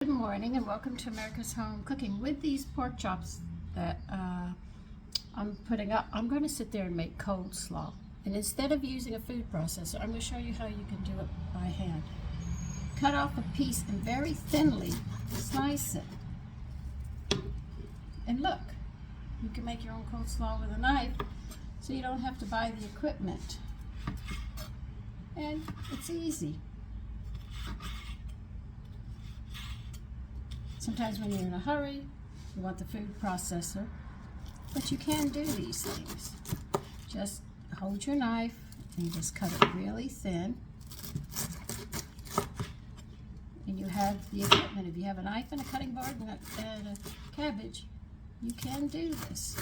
Good morning and welcome to America's Home Cooking. With these pork chops that I'm putting up, I'm going to sit there and make coleslaw. And instead of using a food processor, I'm going to show you how you can do it by hand. Cut off a piece and very thinly slice it. And look, you can make your own coleslaw with a knife, so you don't have to buy the equipment. And it's easy. Sometimes when you're in a hurry, you want the food processor, but you can do these things. Just hold your knife and you just cut it really thin. And you have the equipment. If you have a knife and a cutting board and a cabbage, you can do this.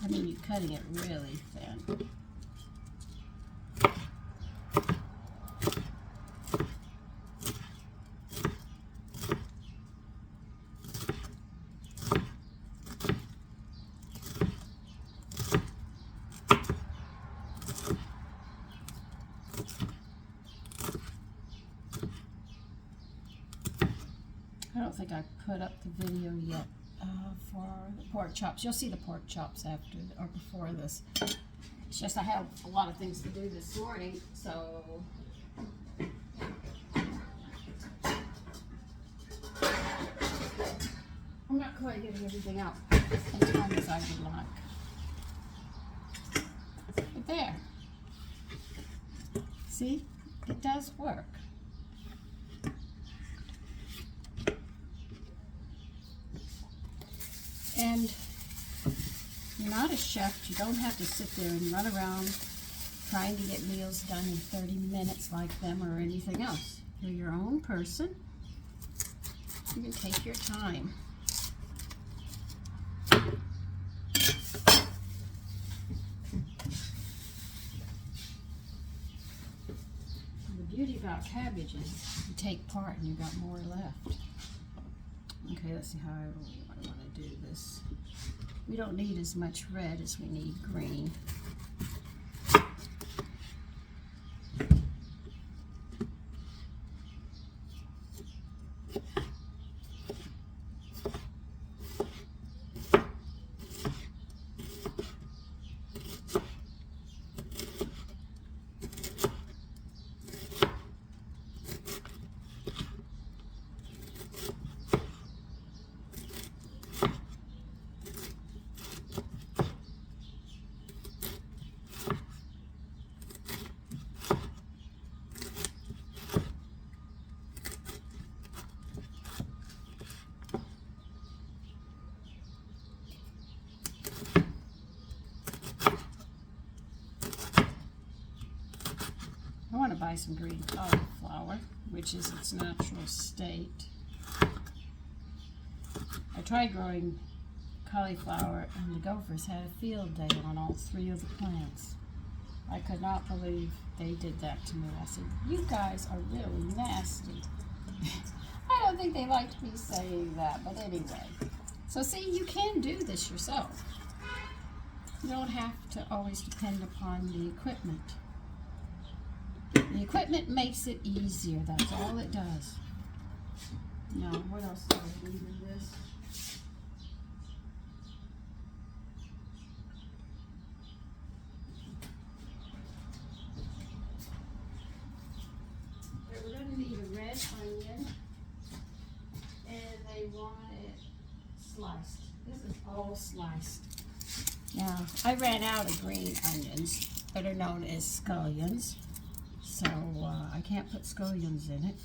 I mean, you're cutting it really thin. I don't think I put up the video yet for the pork chops. You'll see the pork chops after or before this. It's just I have a lot of things to do this morning, so I'm not quite getting everything out as time as I would like. But there. See? It does work. And you're not a chef. You don't have to sit there and run around trying to get meals done in 30 minutes like them or anything else. You're your own person. You can take your time. The beauty about cabbage is you take part and you got more left. Okay, let's see how I want to do this. We don't need as much red as we need green. I want to buy some green cauliflower, which is its natural state. I tried growing cauliflower and the gophers had a field day on all 3 of the plants. I could not believe they did that to me. I said, you guys are really nasty. I don't think they liked me saying that, but anyway. So see, you can do this yourself. You don't have to always depend upon the equipment. The equipment makes it easier, that's all it does. Now, what else do I leave in this? We're going to need a red onion, and they want it sliced. This is all sliced. Now, I ran out of green onions, better known as scallions. So I can't put scallions in it.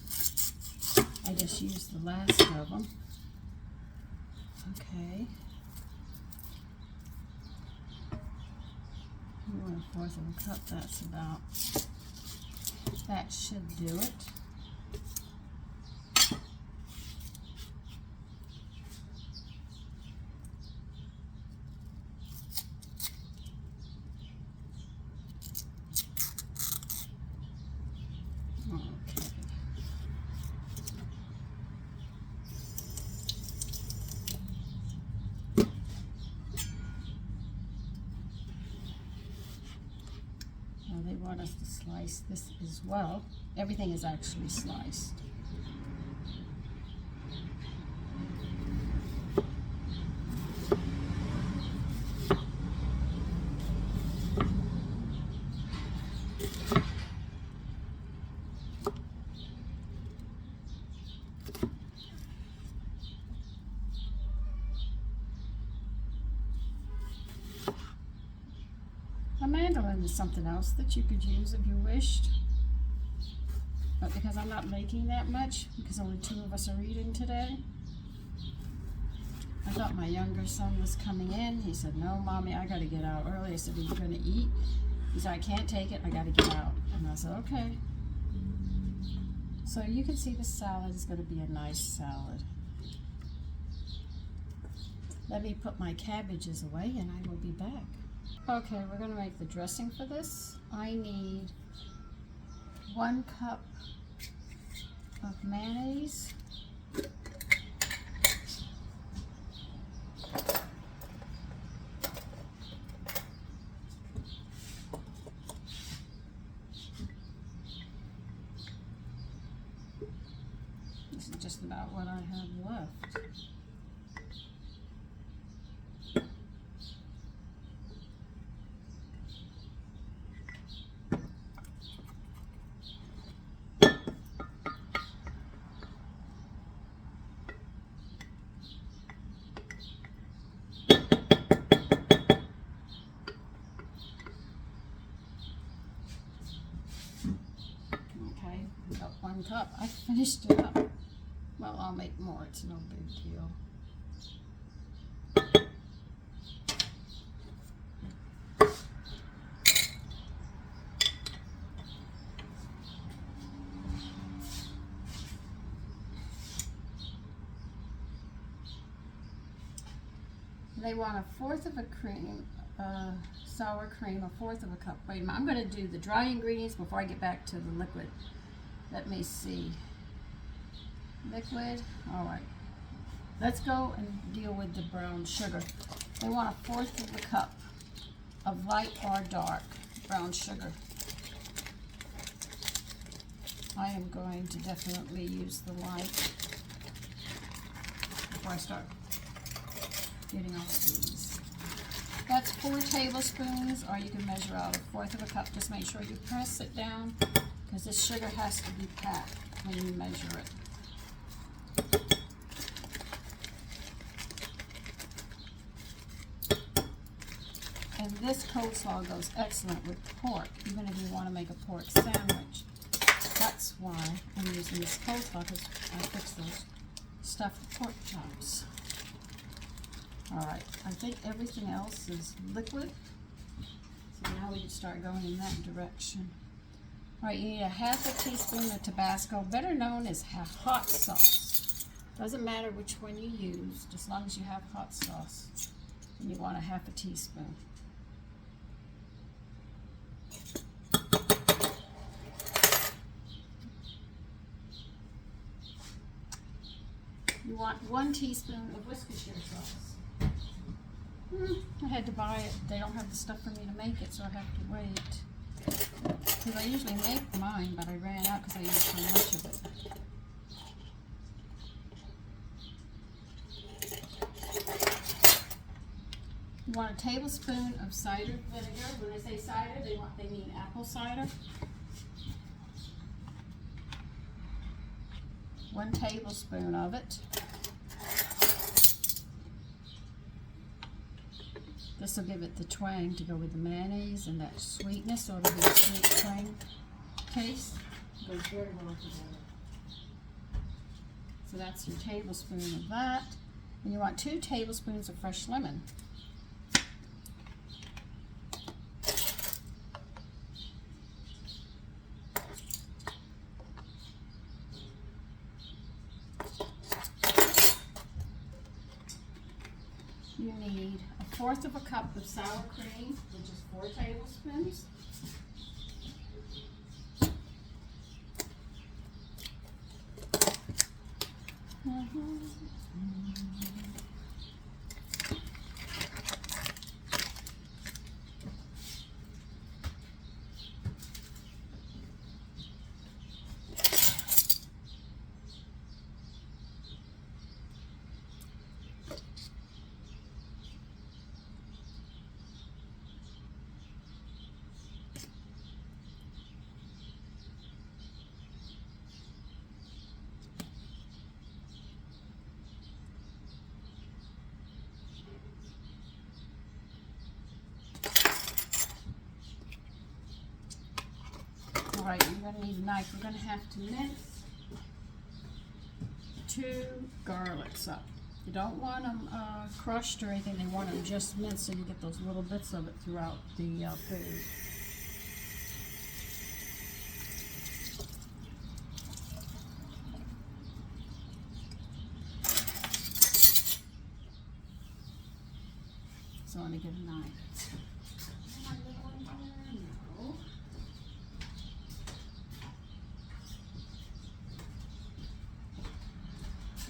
I just used the last of them. Okay. 1/4 of a cup, that's about, that should do it. They want us to slice this as well. Everything is actually sliced. A mandolin is something else that you could use if you wished. But because I'm not making that much, because only 2 of us are eating today, I thought my younger son was coming in. He said, "No, Mommy, I got to get out early." I said, "Are you going to eat?" He said, "I can't take it. I got to get out." And I said, "Okay." So you can see the salad is going to be a nice salad. Let me put my cabbages away and I will be back. Okay, we're going to make the dressing for this. I need 1 cup of mayonnaise, this is just about what I have left. About 1 cup. I finished it up. Well, I'll make more. It's no big deal. They want 1/4 of a cream, sour cream, 1/4 of a cup. Wait a minute. I'm going to do the dry ingredients before I get back to the liquid. Let me see. Liquid. All right. Let's go and deal with the brown sugar. They want 1/4 of a cup of light or dark brown sugar. I am going to definitely use the light before I start getting all of these. That's 4 tablespoons, or you can measure out 1/4 of a cup. Just make sure you press it down, because this sugar has to be packed when you measure it. And this coleslaw goes excellent with pork, even if you want to make a pork sandwich. That's why I'm using this coleslaw, because I fix those stuffed pork chops. Alright, I think everything else is liquid. So now we can start going in that direction. Alright, you need 1/2 teaspoon of Tabasco, better known as hot sauce. Doesn't matter which one you use, just as long as you have hot sauce. And you want 1/2 teaspoon. You want 1 teaspoon of Worcestershire sauce. I had to buy it. They don't have the stuff for me to make it, so I have to wait. Because I usually make mine, but I ran out because I used so much of it. You want 1 tablespoon of cider vinegar. When they say cider, they mean apple cider. 1 tablespoon of it. This will give it the twang to go with the mayonnaise and that sweetness, so it'll be a sweet twang taste. It goes very well together. So that's your tablespoon of that. And you want 2 tablespoons of fresh lemon. You need 1/4 of a cup of sour cream, which is 4 tablespoons. right, you're going to need a knife. We're going to have to mince 2 garlics up. You don't want them crushed or anything. They want them just minced so you get those little bits of it throughout the food. So I'm going to get a knife. No.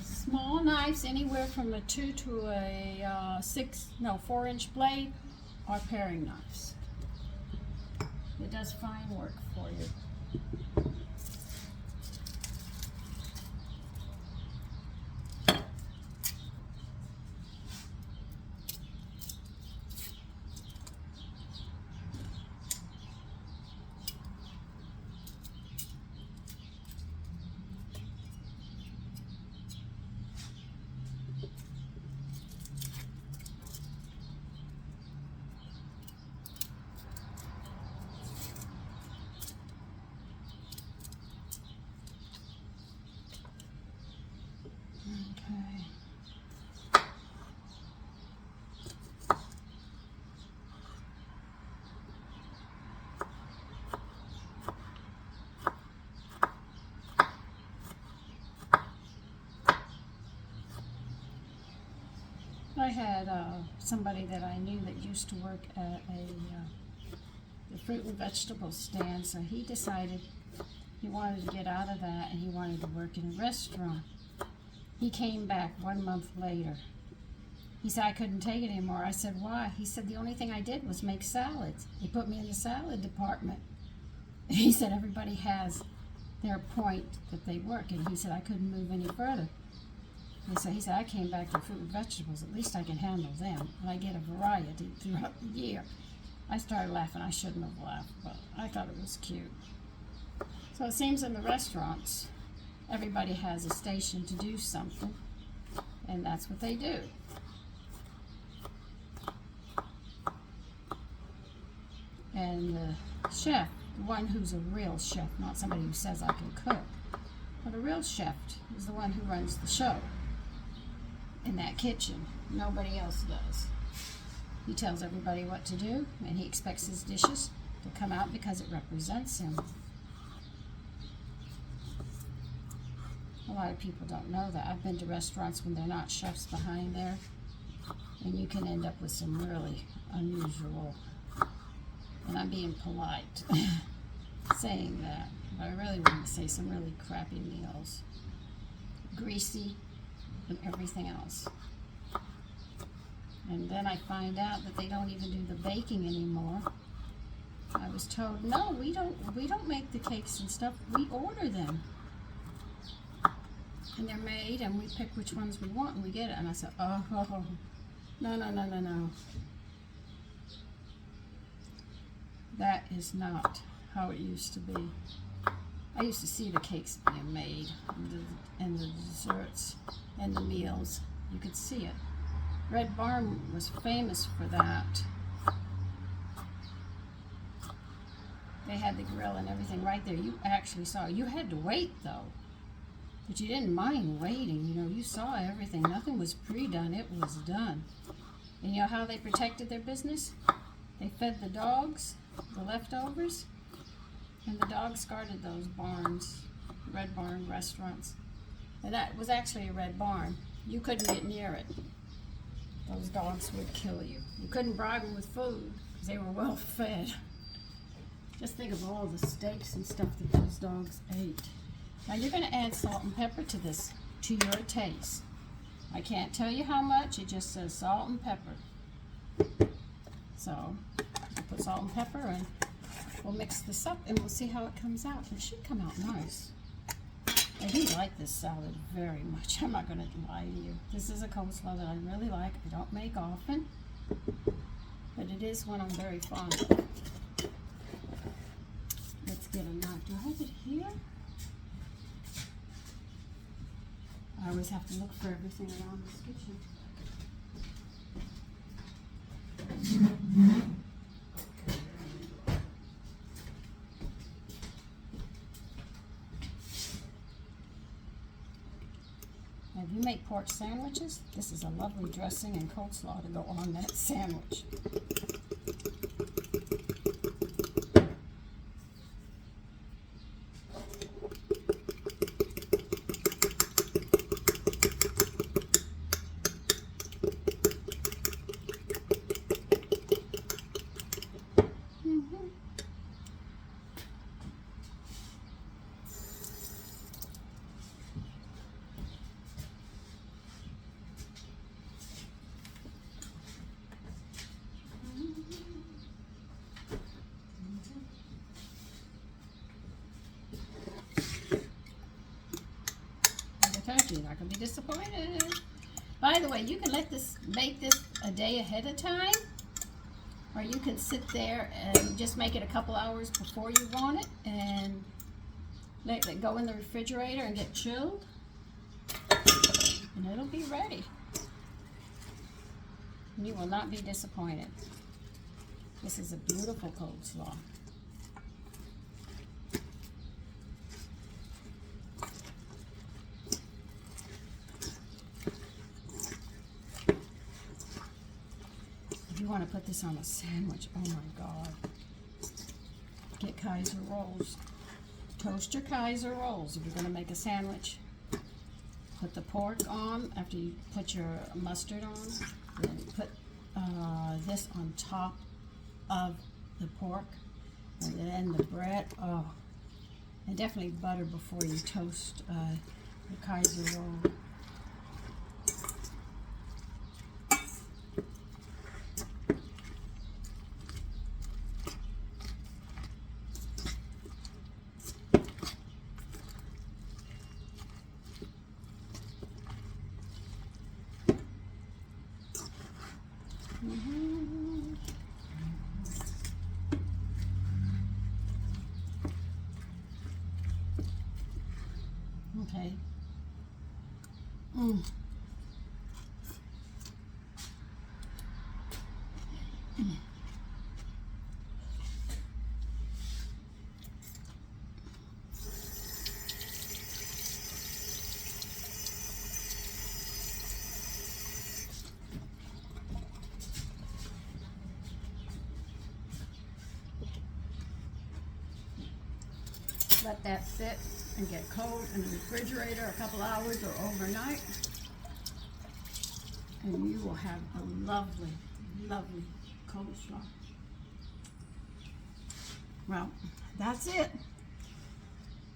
Small knives, anywhere from a 2 to a 4-inch blade, are paring knives. It does fine work for you. I had somebody that I knew that used to work at the fruit and vegetable stand, so he decided he wanted to get out of that and he wanted to work in a restaurant. He came back 1 month later. He said, I couldn't take it anymore. I said, why? He said, the only thing I did was make salads. They put me in the salad department. He said, everybody has their point that they work, and he said, I couldn't move any further. He said, I came back to fruit and vegetables. At least I can handle them, and I get a variety throughout the year. I started laughing. I shouldn't have laughed, but I thought it was cute. So it seems in the restaurants, everybody has a station to do something, and that's what they do. And the chef, the one who's a real chef, not somebody who says I can cook, but a real chef is the one who runs the show in that kitchen. Nobody else does. He tells everybody what to do, and he expects his dishes to come out because it represents him. A lot of people don't know that. I've been to restaurants when they're not chefs behind there, and you can end up with some really unusual, and I'm being polite saying that, but I really want to say some really crappy meals. Greasy and everything else. And then I find out that they don't even do the baking anymore. I was told, no, we don't make the cakes and stuff. We order them. And they're made, and we pick which ones we want, and we get it. And I said, oh, no. That is not how it used to be. I used to see the cakes being made, and the desserts, and the meals. You could see it. Red Barn was famous for that. They had the grill and everything right there. You actually saw. You had to wait, though. But you didn't mind waiting. You know, you saw everything. Nothing was pre-done. It was done. And you know how they protected their business? They fed the dogs the leftovers, and the dogs guarded those barns, Red Barn restaurants. And that was actually a Red Barn. You couldn't get near it. Those dogs would kill you. You couldn't bribe them with food because they were well fed. Just think of all the steaks and stuff that those dogs ate. Now you're going to add salt and pepper to this, to your taste. I can't tell you how much. It just says salt and pepper. So I'll put salt and pepper, and we'll mix this up, and we'll see how it comes out. It should come out nice. I do like this salad very much. I'm not going to lie to you. This is a coleslaw that I really like. I don't make often, but it is one I'm very fond of. Let's get a knife. Do I have it here? I always have to look for everything around this kitchen. if you make pork sandwiches, this is a lovely dressing and coleslaw to go on that sandwich. You're not going to be disappointed. By the way, you can make this a day ahead of time, or you can sit there and just make it a couple hours before you want it and let it go in the refrigerator and get chilled, and it'll be ready. You will not be disappointed. This is a beautiful coleslaw. If you want to put this on a sandwich, oh my God. Get Kaiser rolls. Toast your Kaiser rolls if you're going to make a sandwich. Put the pork on after you put your mustard on. Then put this on top of the pork. And then the bread. Oh, and definitely butter before you toast the Kaiser roll. Okay. Let that sit and get cold in the refrigerator a couple hours or overnight, and you will have a lovely, lovely coleslaw. Well, that's it.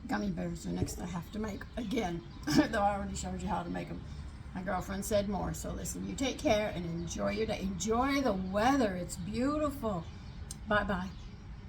Gummy bears are next I have to make again, though I already showed you how to make them. My girlfriend said more, so listen, you take care and enjoy your day. Enjoy the weather. It's beautiful. Bye-bye.